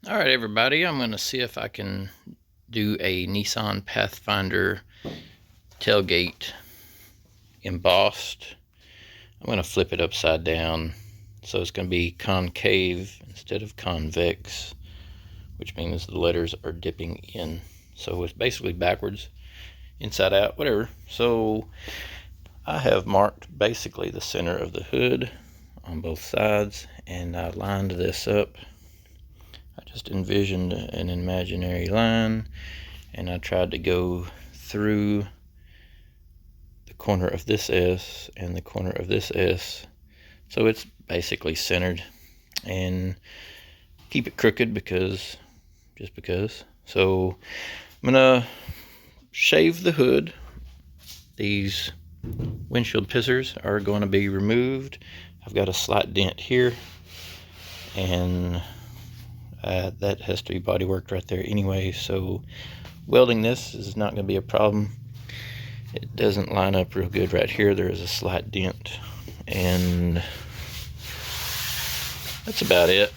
All right, everybody, I'm going to see if I can do a Nissan Pathfinder tailgate embossed. I'm going to flip it upside down, so it's going to be concave instead of convex, which means the letters are dipping in. So it's basically backwards, inside out, whatever. So I have marked basically the center of the hood on both sides, and I lined this up. I just envisioned an imaginary line, and I tried to go through the corner of this S and the corner of this S, so it's basically centered, and keep it crooked just because. So I'm gonna shave the hood. These windshield pissers are going to be removed. I've got a slight dent here, and that has to be body worked right there anyway, so welding this is not going to be a problem. It doesn't line up real good right here. There is a slight dent, and that's about it.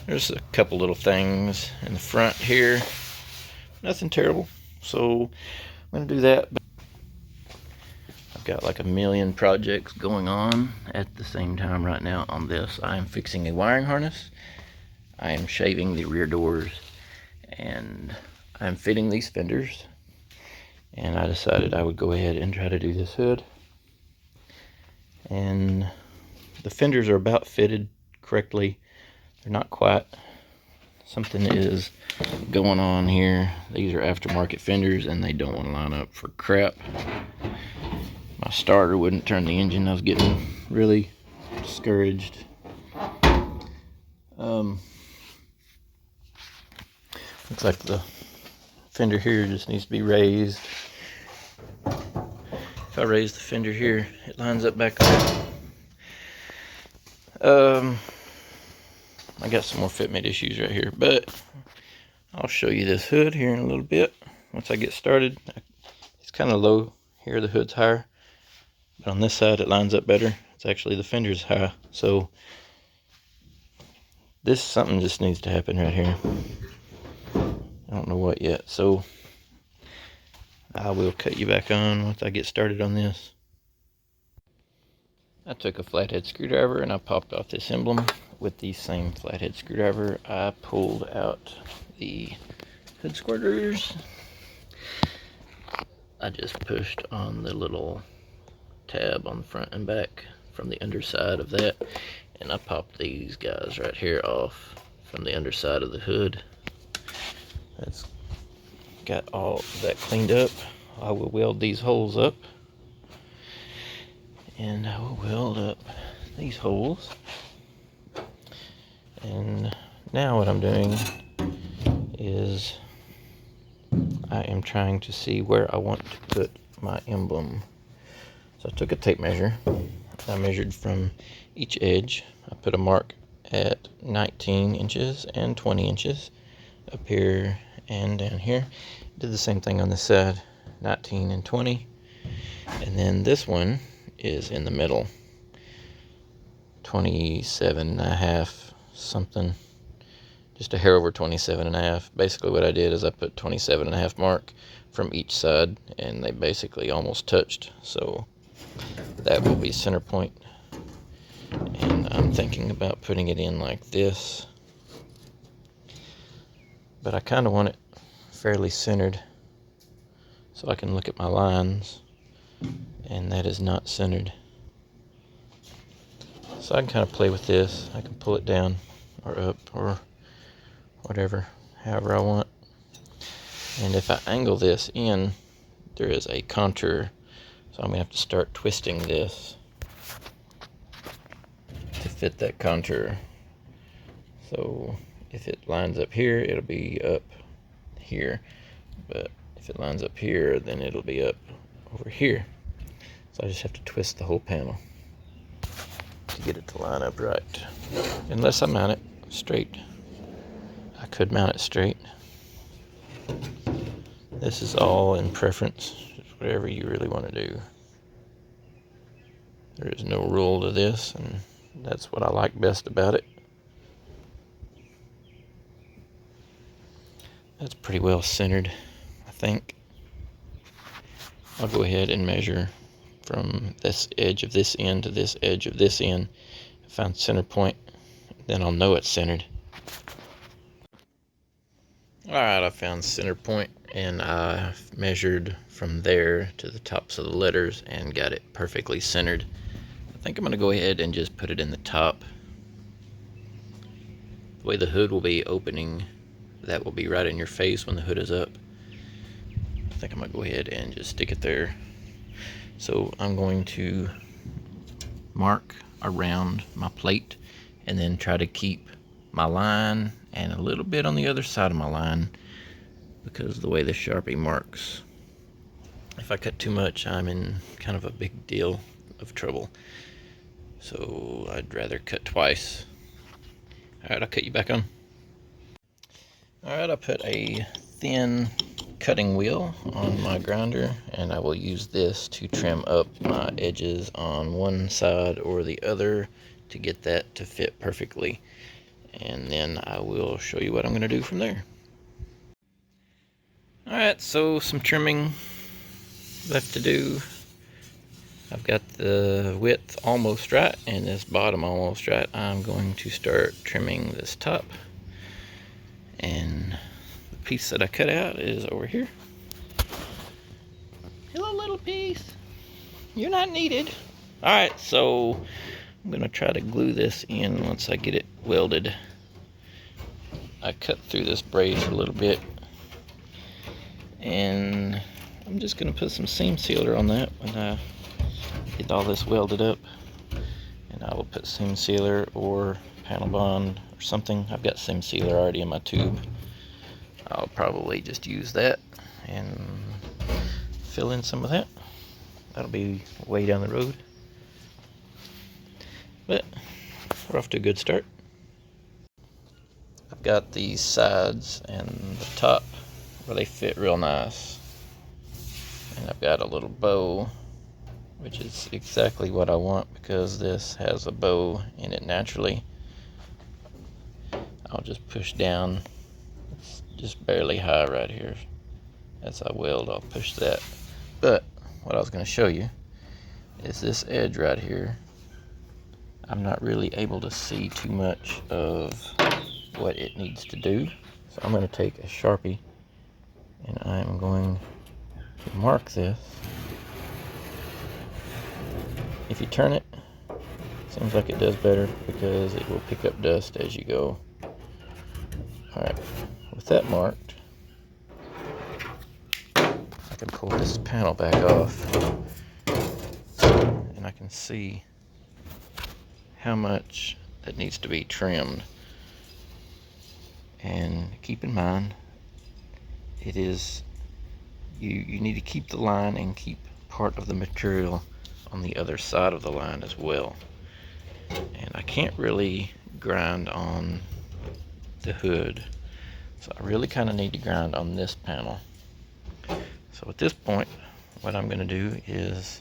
There's a couple little things in the front here, nothing terrible, so I'm going to do that. I've got like a million projects going on at the same time right now on this. I am fixing a wiring harness, I am shaving the rear doors, and I'm fitting these fenders. And I decided I would go ahead and try to do this hood. And the fenders are about fitted correctly. They're not quite. Something is going on here. These are aftermarket fenders, and they don't want to line up for crap. My starter wouldn't turn the engine. I was getting really discouraged. Looks like the fender here just needs to be raised. If I raise the fender here, it lines up back up. I got some more fitment issues right here, but I'll show you this hood here in a little bit. Once I get started, it's kind of low here, the hood's higher, but on this side it lines up better. It's actually the fender's high, so this something just needs to happen right here. I don't know what yet, so I will cut you back on once I get started on this. I took a flathead screwdriver and I popped off this emblem. With the same flathead screwdriver, I pulled out the hood squirters. I just pushed on the little tab on the front and back from the underside of that, and I popped these guys right here off from the underside of the hood. That's got all that cleaned up. I will weld these holes up, and I will weld up these holes. And now what I'm doing is I am trying to see where I want to put my emblem. So I took a tape measure. I measured from each edge. I put a mark at 19 inches and 20 inches up here and down here. Did the same thing on this side, 19 and 20. And then this one is in the middle, 27 and a half something, just a hair over 27 and a half. Basically what I did is I put 27 and a half mark from each side, and they basically almost touched, so that will be center point. And I'm thinking about putting it in like this, but I kind of want it fairly centered so I can look at my lines, and that is not centered. So I can kind of play with this. I can pull it down or up or whatever, however I want. And if I angle this in, there is a contour, so I'm going to have to start twisting this to fit that contour. So if it lines up here, it'll be up here, but if it lines up here, then it'll be up over here. So I just have to twist the whole panel to get it to line up right. Unless I mount it straight. I could mount it straight. This is all in preference, just whatever you really want to do. There is no rule to this, and that's what I like best about it. That's pretty well centered, I think. I'll go ahead and measure from this edge of this end to this edge of this end, find center point, then I'll know it's centered. Alright, I found center point, and I measured from there to the tops of the letters and got it perfectly centered. I think I'm going to go ahead and just put it in the top. The way the hood will be opening, that will be right in your face when the hood is up. I think I'm going to go ahead and just stick it there. So I'm going to mark around my plate and then try to keep my line and a little bit on the other side of my line, because of the way the Sharpie marks. If I cut too much, I'm in kind of a big deal of trouble. So I'd rather cut twice. Alright, I'll cut you back on. Alright, I put a thin cutting wheel on my grinder, and I will use this to trim up my edges on one side or the other to get that to fit perfectly. And then I will show you what I'm going to do from there. Alright, so some trimming left to do. I've got the width almost right and this bottom almost right. I'm going to start trimming this top. And the piece that I cut out is over here. Hello, little piece. You're not needed. Alright, so I'm going to try to glue this in once I get it welded. I cut through this brace a little bit, and I'm just going to put some seam sealer on that when I get all this welded up. And I will put seam sealer or panel bond or something. I've got seam sealer already in my tube. I'll probably just use that and fill in some of that. That'll be way down the road, but we're off to a good start. I've got these sides and the top where they fit real nice, and I've got a little bow, which is exactly what I want because this has a bow in it naturally. I'll just push down. It's just barely high right here. As I weld, I'll push that. But what I was going to show you is this edge right here. I'm not really able to see too much of what it needs to do. So I'm going to take a Sharpie and I'm going to mark this. If you turn it, seems like it does better because it will pick up dust as you go. Alright, with that marked, I can pull this panel back off and I can see how much that needs to be trimmed. And keep in mind, it is, you need to keep the line and keep part of the material on the other side of the line as well. And I can't really grind on the hood, so I really kind of need to grind on this panel. So at this point, what I'm going to do is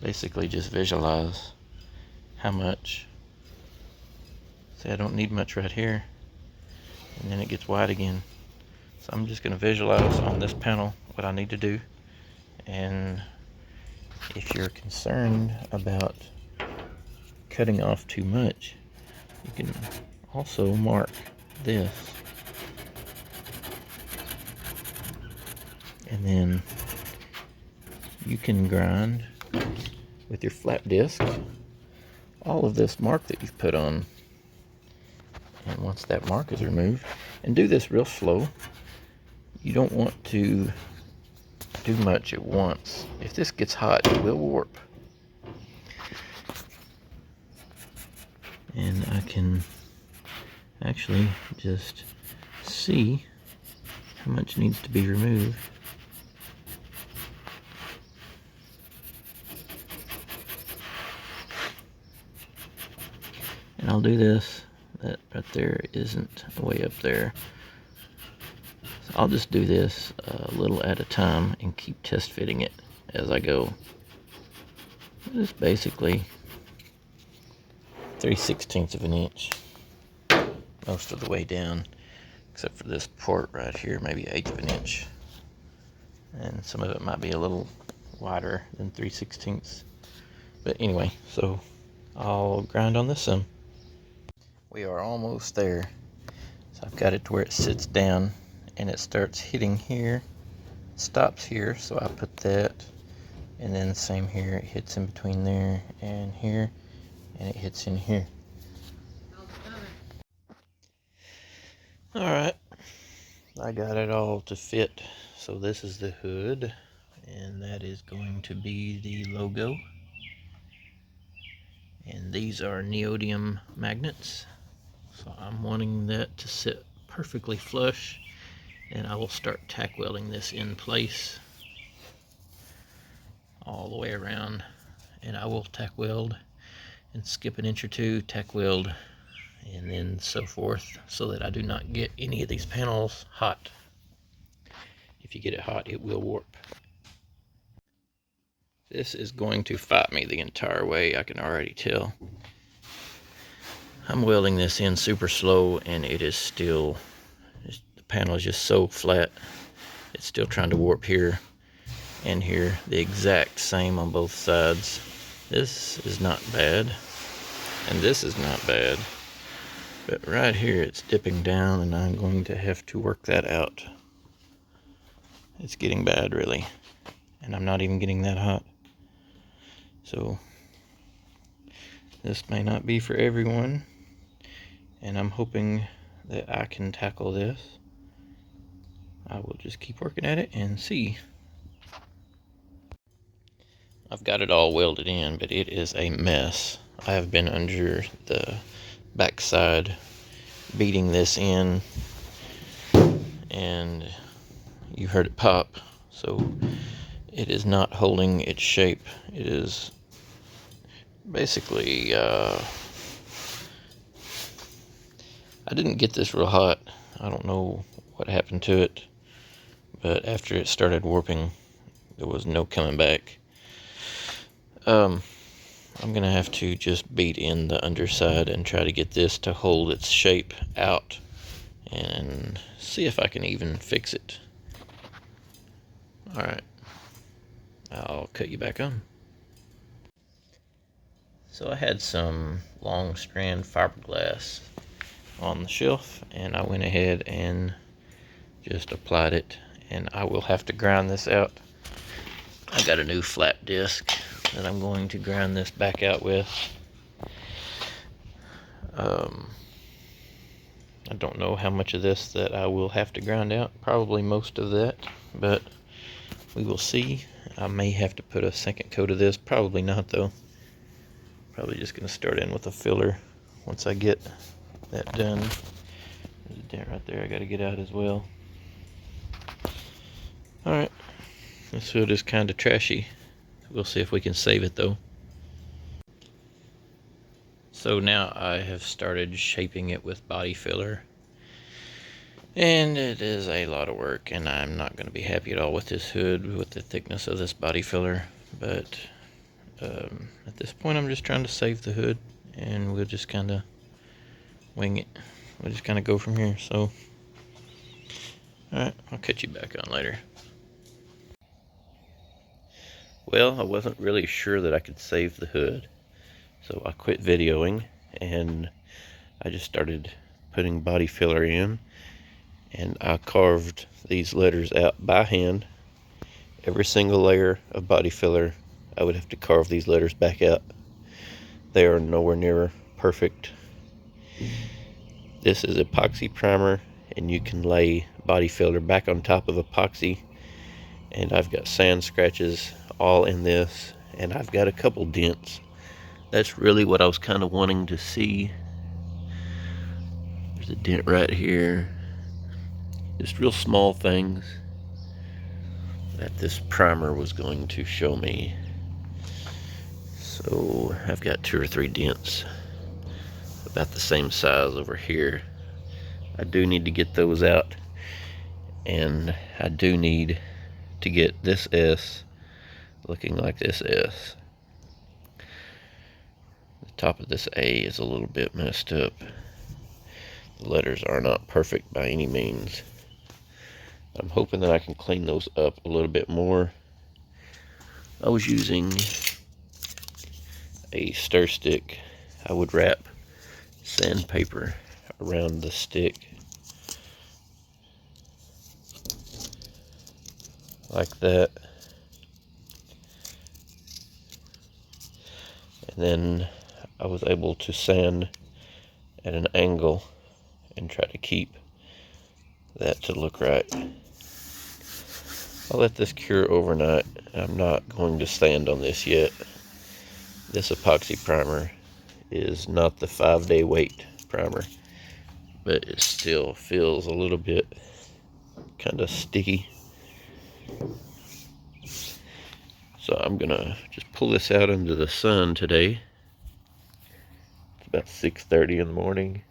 basically just visualize how much. See, I don't need much right here, and then it gets wide again. So I'm just going to visualize on this panel what I need to do. And if you're concerned about cutting off too much, you can also mark this, and then you can grind with your flat disc all of this mark that you've put on. And once that mark is removed, and do this real slow, you don't want to do much at once. If this gets hot, it will warp. And I can actually just see how much needs to be removed. And I'll do this. That right there isn't way up there. So I'll just do this a little at a time and keep test fitting it as I go. Just basically 3/16 of an inch most of the way down, except for this port right here, maybe 1/8 of an inch. And some of it might be a little wider than 3/16. But anyway, so I'll grind on this some. We are almost there. So I've got it to where it sits down and it starts hitting here, stops here, so I put that, and then the same here, it hits in between there and here, and it hits in here. Alright, I got it all to fit. So this is the hood, and that is going to be the logo. And these are neodymium magnets. So I'm wanting that to sit perfectly flush, and I will start tack welding this in place all the way around. And I will tack weld and skip 1 inch or 2, tack weld, and then so forth, so that I do not get any of these panels hot. If you get it hot, it will warp. This is going to fight me the entire way, I can already tell. I'm welding this in super slow, and it is still, the panel is just so flat. It's still trying to warp here and here, the exact same on both sides. This is not bad, and this is not bad. But right here it's dipping down, and I'm going to have to work that out. It's getting bad, really. And I'm not even getting that hot. So this may not be for everyone, and I'm hoping that I can tackle this. I will just keep working at it and see. I've got it all welded in, but it is a mess. I have been under the backside beating this in, and you heard it pop. So it is not holding its shape. It is basically, I didn't get this real hot. I don't know what happened to it, but after it started warping, there was no coming back. I'm gonna have to just beat in the underside and try to get this to hold its shape out, and see if I can even fix it. Alright, I'll cut you back on. So I had some long strand fiberglass on the shelf, and I went ahead and just applied it, and I will have to grind this out. I got a new flat disc that I'm going to grind this back out with. I don't know how much of this that I will have to grind out, probably most of that, but we will see. I may have to put a second coat of this, probably not though. Probably just going to start in with a filler once I get that done. There's a dent right there I got to get out as well. Alright, this hood is kind of trashy. We'll see if we can save it though. So now I have started shaping it with body filler, and it is a lot of work, and I'm not going to be happy at all with this hood with the thickness of this body filler. But at this point I'm just trying to save the hood, and we'll just kind of wing it. We'll just kind of go from here. So alright, I'll catch you back on later. Well, I wasn't really sure that I could save the hood, so I quit videoing, and I just started putting body filler in, and I carved these letters out by hand. Every single layer of body filler, I would have to carve these letters back out. They are nowhere near perfect. This is epoxy primer, and you can lay body filler back on top of epoxy, and I've got sand scratches all in this, and I've got a couple dents. That's really what I was kind of wanting to see. There's a dent right here. Just real small things that this primer was going to show me. So I've got 2 or 3 dents about the same size over here. I do need to get those out, and I do need to get this S looking like this S. The top of this A is a little bit messed up. The letters are not perfect by any means. I'm hoping that I can clean those up a little bit more. I was using a stir stick. I would wrap sandpaper around the stick like that, and then I was able to sand at an angle and try to keep that to look right. I'll let this cure overnight. I'm not going to sand on this yet. This epoxy primer is not the 5-day wait primer, but it still feels a little bit kind of sticky. So I'm gonna just pull this out into the sun today. It's about 6:30 in the morning.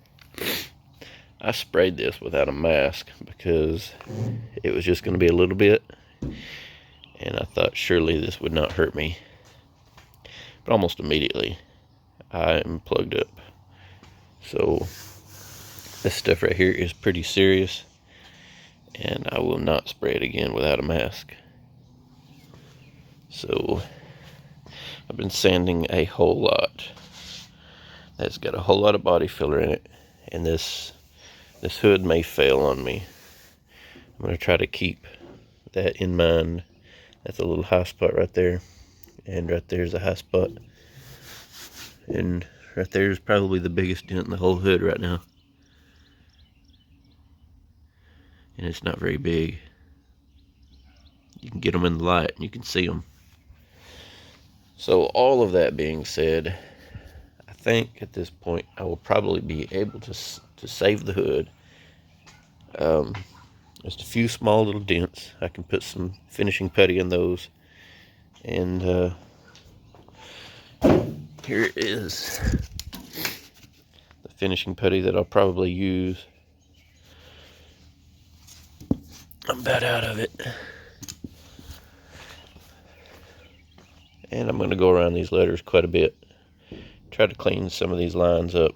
I sprayed this without a mask because it was just gonna be a little bit, and I thought surely this would not hurt me. But almost immediately I am plugged up. So this stuff right here is pretty serious, and I will not spray it again without a mask. So I've been sanding a whole lot. That's got a whole lot of body filler in it, and this hood may fail on me. I'm going to try to keep that in mind. That's a little high spot right there, and right there's a high spot, and right there's probably the biggest dent in the whole hood right now, and it's not very big. You can get them in the light and you can see them. So all of that being said, I think at this point I will probably be able to save the hood. Just a few small little dents. I can put some finishing putty in those, and here is the finishing putty that I'll probably use. I'm about out of it, and I'm going to go around these letters quite a bit. Try to clean some of these lines up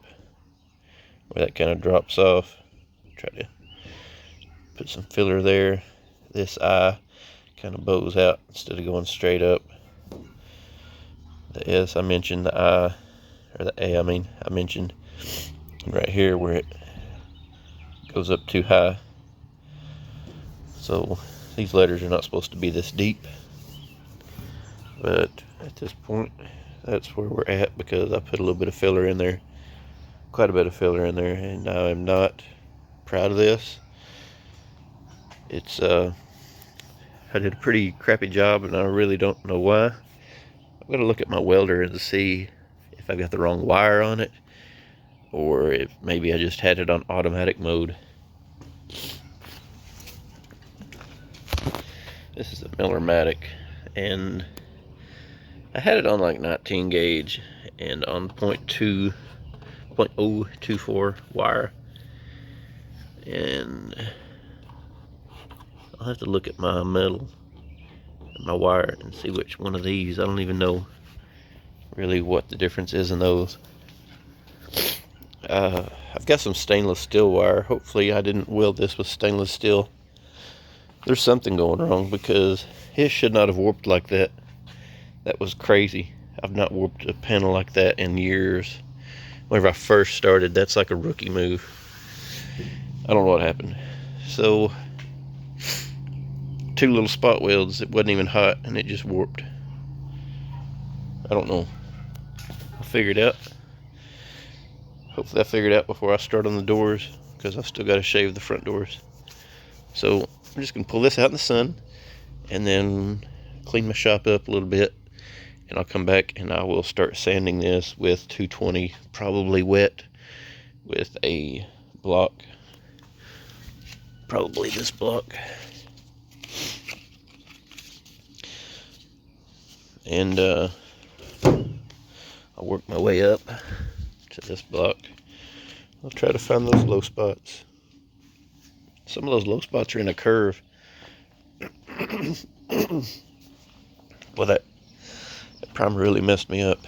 where that kind of drops off. Try to put some filler there. This eye kind of bows out instead of going straight up. The S I mentioned, the I, or the A I mentioned right here where it goes up too high. So these letters are not supposed to be this deep, but at this point that's where we're at because I put a little bit of filler in there, quite a bit of filler in there, and I'm not proud of this. It's I did a pretty crappy job, and I really don't know why. I'm gonna look at my welder and see if I got the wrong wire on it, or if maybe I just had it on automatic mode. This is a Miller-Matic, and I had it on like 19 gauge and on 0.024 wire, and I'll have to look at my metal and my wire and see which one of these. I don't even know really what the difference is in those. I've got some stainless steel wire. Hopefully I didn't weld this with stainless steel. There's something going wrong because it should not have warped like that. That was crazy. I've not warped a panel like that in years. Whenever I first started, that's like a rookie move. I don't know what happened. So 2 little spot welds, it wasn't even hot, and it just warped. I don't know. I'll figure it out. Hopefully I figure it out before I start on the doors, because I've still got to shave the front doors. So I'm just going to pull this out in the sun and then clean my shop up a little bit, and I'll come back and I will start sanding this with 220, probably wet, with a block, probably this block. And I'll work my way up to this block. I'll try to find those low spots. Some of those low spots are in a curve. Well, that primer really messed me up.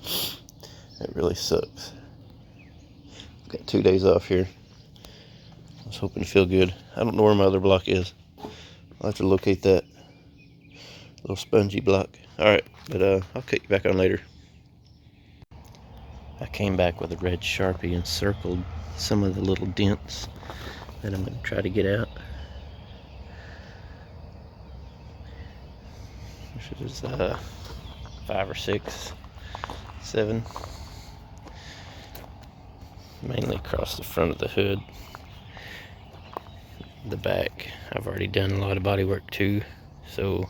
It really sucks. Got 2 days off here. I was hoping to feel good. I don't know where my other block is. I'll have to locate that little spongy block. Alright, but I'll cut you back on later. I came back with a red Sharpie and circled some of the little dents that I'm going to try to get out. Which is 5 or 6, 7. Mainly across the front of the hood. The back, I've already done a lot of body work too, so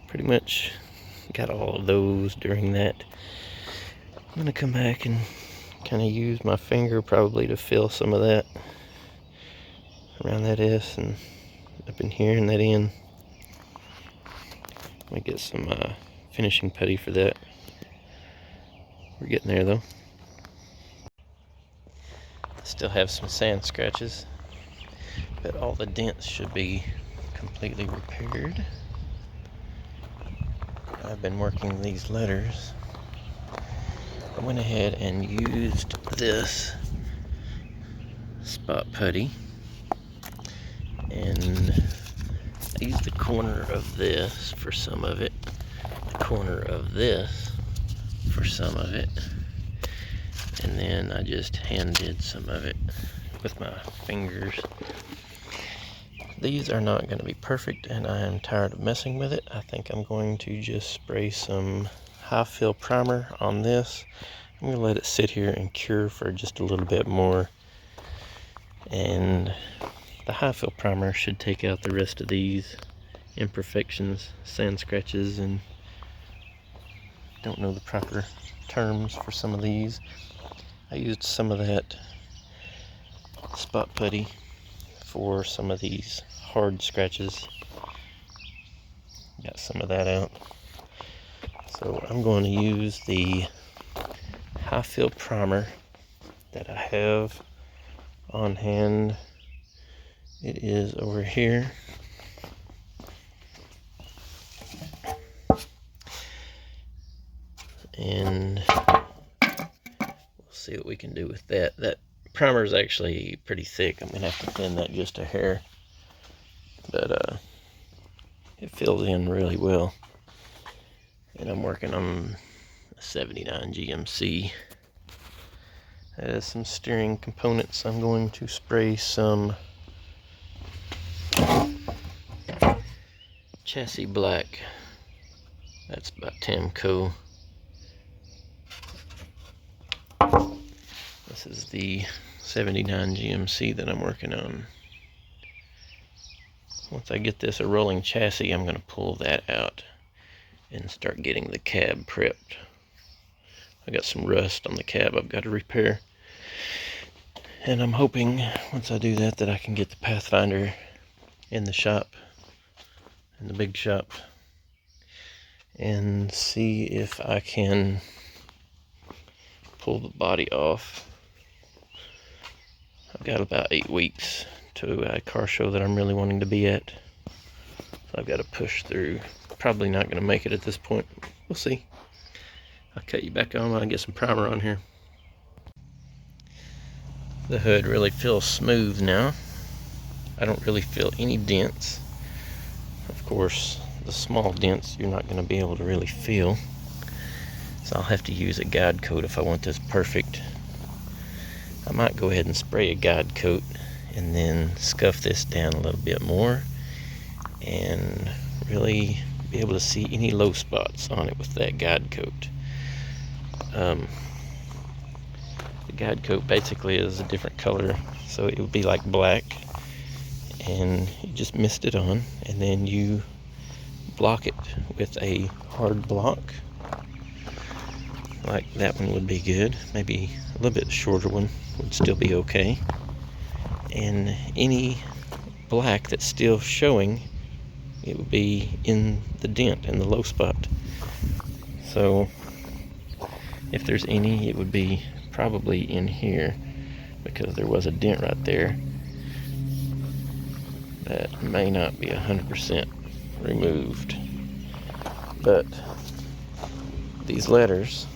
pretty much got all of those during that. I'm gonna come back and kind of use my finger probably to fill some of that around that S and up in here and that end. I'm gonna get some finishing putty for that. We're getting there though. Still have some sand scratches, but all the dents should be completely repaired. I've been working these letters. I went ahead and used this spot putty, and I used the corner of this for some of it, the corner of this for some of it, and then I just hand did some of it with my fingers. These are not going to be perfect, and I am tired of messing with it. I think I'm going to just spray some high fill primer on this. I'm going to let it sit here and cure for just a little bit more, and the high fill primer should take out the rest of these imperfections, sand scratches, and don't know the proper terms for some of these. I used some of that spot putty for some of these hard scratches. Got some of that out. So I'm going to use the high fill primer that I have on hand. It is over here. And we'll see what we can do with that. That primer is actually pretty thick. I'm going to have to thin that just a hair. But it fills in really well. And I'm working on a 79 GMC. That has some steering components. I'm going to spray some chassis black. That's by Tamco. This is the 79 GMC that I'm working on. Once I get this a rolling chassis, I'm going to pull that out and start getting the cab prepped. I got some rust on the cab I've got to repair. And I'm hoping once I do that that I can get the Pathfinder in the shop, in the big shop, and see if I can pull the body off. I've got about 8 weeks to a car show that I'm really wanting to be at. So I've got to push through. Probably not going to make it at this point. We'll see. I'll cut you back on when I get some primer on here. The hood really feels smooth now. I don't really feel any dents. Of course, the small dents you're not going to be able to really feel. So I'll have to use a guide coat if I want this perfect. I might go ahead and spray a guide coat and then scuff this down a little bit more and really be able to see any low spots on it with that guide coat. The guide coat basically is a different color, so it would be like black, and you just mist it on and then you block it with a hard block. Like that one would be good. Maybe a little bit shorter one would still be okay. And any black that's still showing, it would be in the dent, in the low spot. So if there's any, it would be probably in here, because there was a dent right there that may not be 100% removed. But these letters,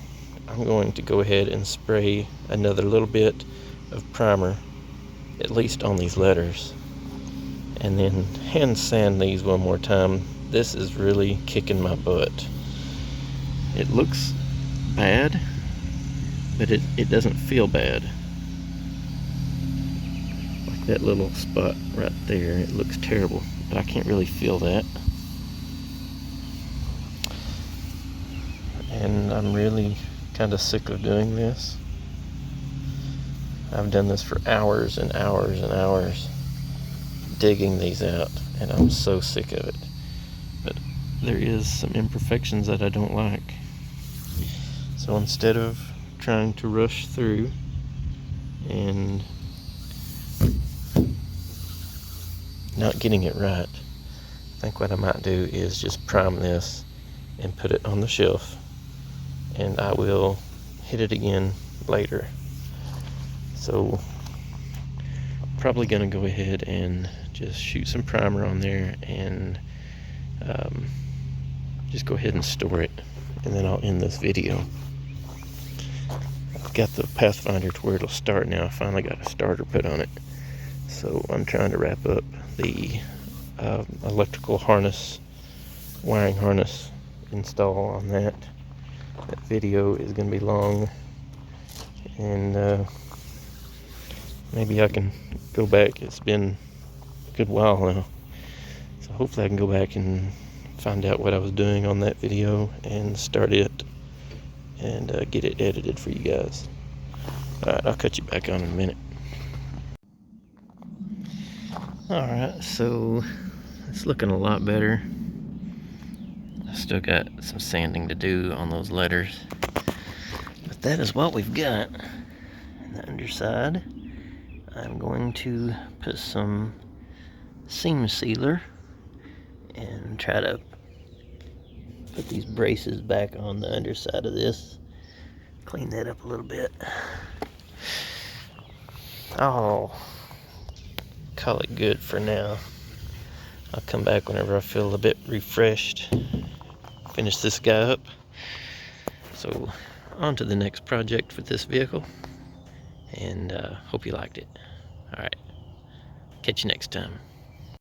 I'm going to go ahead and spray another little bit of primer, at least on these letters, and then hand sand these one more time. This is really kicking my butt. It looks bad, but it doesn't feel bad. Like that little spot right there, it looks terrible, but I can't really feel that. And I'm really kind of sick of doing this. I've done this for hours and hours and hours, digging these out, and I'm so sick of it. But there is some imperfections that I don't like. So instead of trying to rush through and not getting it right, I think what I might do is just prime this and put it on the shelf, and I will hit it again later. So probably gonna go ahead and just shoot some primer on there and just go ahead and store it, and then I'll end this video. I've got the Pathfinder to where it'll start now. I finally got a starter put on it, so I'm trying to wrap up the electrical harness, wiring harness install on that. That video is going to be long, and maybe I can go back. It's been a good while now, so hopefully I can go back and find out what I was doing on that video and start it and get it edited for you guys. Alright, I'll cut you back on in a minute. Alright, so it's looking a lot better. I still got some sanding to do on those letters, but that is what we've got. On the underside, I'm going to put some seam sealer and try to put these braces back on the underside of this. Clean that up a little bit. I'll call it good for now. I'll come back whenever I feel a bit refreshed. Finish this guy up. So on to the next project for this vehicle, and hope you liked it. Alright, catch you next time.